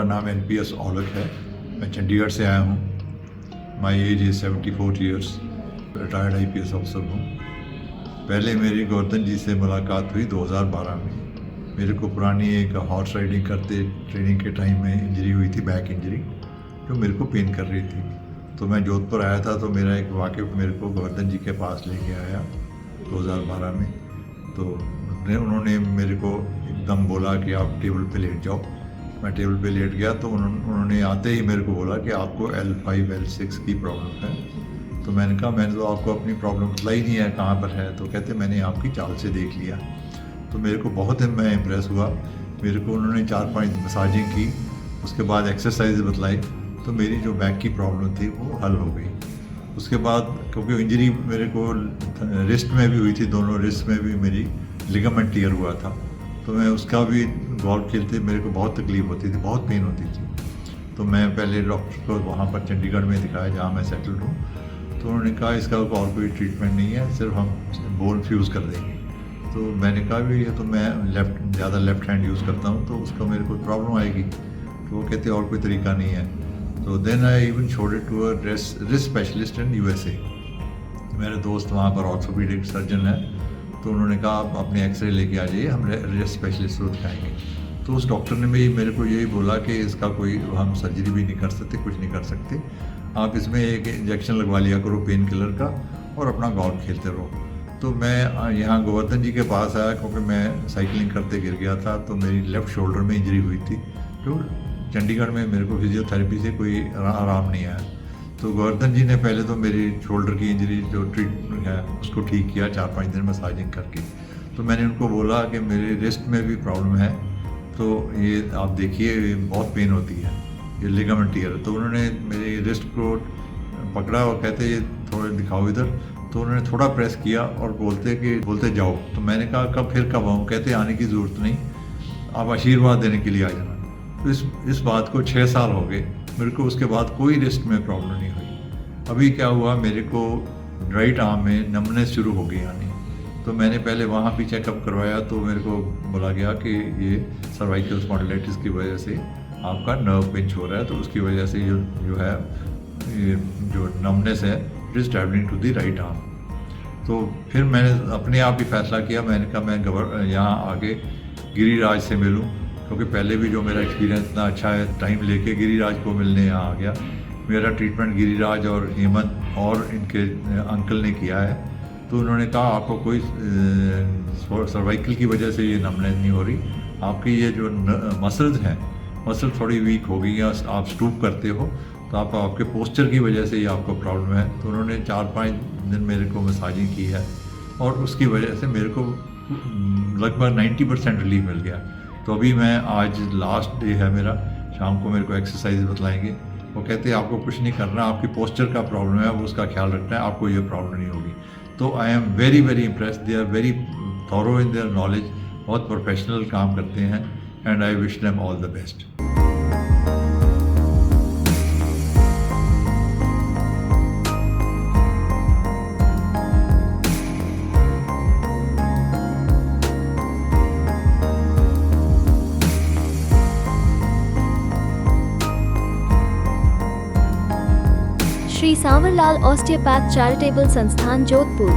नाम NPS औलख है। मैं चंडीगढ़ से आया हूँ। My age is 74 years. Retired IPS अफसर हूँ। पहले मेरी गौतम जी से मुलाकात हुई 2012 में। मेरे को पुरानी एक हॉर्स राइडिंग करते ट्रेनिंग के टाइम में इंजरी हुई थी, बैक इंजरी, जो मेरे को पेन कर रही थी। तो मैं जोधपुर आया था, तो मेरा एक वाकिफ़ मेरे को गोवर्धन जी के पास लेके आया 2012 में। तो उन्होंने मेरे को एकदम बोला कि आप टेबल पे लेट जाओ। मैं टेबल पे लेट गया तो उन्होंने आते ही मेरे को बोला कि आपको L5 L6 की प्रॉब्लम है। तो मैंने कहा मैंने तो आपको अपनी प्रॉब्लम बताई नहीं है, कहाँ पर है? तो कहते मैंने आपकी चाल से देख लिया। तो मेरे को बहुत मैं इम्प्रेस हुआ। मेरे को उन्होंने 4-5 मसाजिंग की, उसके बाद एक्सरसाइज बतलाई, तो मेरी जो बैक की प्रॉब्लम थी वो हल हो गई। उसके बाद क्योंकि इंजरी मेरे को रिस्ट में भी हुई थी, दोनों रिस्ट में भी मेरी लिगामेंट टियर हुआ था, तो मैं उसका भी गोल्फ खेलते मेरे को बहुत तकलीफ़ होती थी, बहुत पेन होती थी। तो मैं पहले डॉक्टर को वहाँ पर चंडीगढ़ में दिखाया जहाँ मैं सेटल्ड हूँ। तो उन्होंने कहा इसका और कोई ट्रीटमेंट नहीं है, सिर्फ हम बोन फ्यूज़ कर देंगे। तो मैंने कहा भी ये तो मैं ज़्यादा लेफ़्ट हैंड यूज़ करता हूँ, तो उसका मेरे को प्रॉब्लम आएगी। तो वो कहते और कोई तरीका नहीं है। तो then I even showed it to a wrist specialist in USA। मेरे दोस्त वहाँ पर ऑर्थोपेडिक सर्जन है, तो उन्होंने कहा आप अपने एक्सरे लेके आ जाइए, हम रिस्ट स्पेशलिस्ट को दिखाएंगे। तो उस डॉक्टर ने भी मेरे को यही बोला कि इसका कोई हम सर्जरी भी नहीं कर सकते, कुछ नहीं कर सकते, आप इसमें एक इंजेक्शन लगवा लिया करो पेन किलर का और अपना गोल्फ खेलते रहो। तो मैं यहाँ गोवर्धन जी के पास आया क्योंकि मैं साइकिलिंग करते गिर गया था, तो मेरी लेफ़्ट शोल्डर में इंजरी हुई थी। तो चंडीगढ़ में मेरे को फिजियोथेरेपी से कोई आराम नहीं आया। तो गोवर्धन जी ने पहले तो मेरी शोल्डर की इंजरी जो ट्रीटमेंट है उसको ठीक किया 4-5 दिन मसाजिंग करके। तो मैंने उनको बोला कि मेरे रिस्ट में भी प्रॉब्लम है, तो ये आप देखिए ये बहुत पेन होती है, ये लिगामेंट टियर। तो उन्होंने मेरी रिस्ट को पकड़ा और कहते ये थोड़ा दिखाओ इधर। तो उन्होंने थोड़ा प्रेस किया और बोलते जाओ। तो मैंने कहा कब आऊँ? कहते आने की ज़रूरत नहीं, आप आशीर्वाद देने के लिए आ जाना। तो इस बात को 6 साल हो गए। मेरे को उसके बाद कोई रिस्ट में प्रॉब्लम नहीं हुई। अभी क्या हुआ, मेरे को राइट आर्म में नमनेस शुरू हो गई आनी। तो मैंने पहले वहाँ भी चेकअप करवाया, तो मेरे को बोला गया कि ये सर्वाइकल स्पॉन्डिलाइटिस की वजह से आपका नर्व पिंच हो रहा है, तो उसकी वजह से जो है ये जो नमनेस है it is travelling to the right arm. तो फिर मैंने अपने आप ही फैसला किया, मैंने कहा मैं यहाँ आके गिरिराज से मिलूँ, क्योंकि पहले भी जो मेरा एक्सपीरियंस इतना अच्छा है, टाइम लेके गिरिराज को मिलने यहाँ आ गया। मेरा ट्रीटमेंट गिरिराज और हेमंत और इनके अंकल ने किया है। तो उन्होंने कहा आपको कोई सर्वाइकल की वजह से ये नमनेस नहीं हो रही, आपकी ये जो मसल्स हैं, मसल थोड़ी वीक हो गई है, आप स्टूप करते हो, तो आपके पोस्चर की वजह से ये आपको प्रॉब्लम है। तो उन्होंने 4-5 दिन मेरे को मसाजिंग की है और उसकी वजह से मेरे को लगभग 90% रिलीफ मिल गया। तो अभी मैं आज लास्ट डे है मेरा, शाम को मेरे को एक्सरसाइज बतलाएंगे। वो कहते हैं आपको कुछ नहीं करना, आपकी पोस्चर का प्रॉब्लम है, वो उसका ख्याल रखना है, आपको ये प्रॉब्लम नहीं होगी। तो I am very very impressed, they are very thorough in their knowledge, बहुत प्रोफेशनल काम करते हैं and I wish them all the best. Shri Sanwarlal osteopath charitable संस्थान जोधपुर।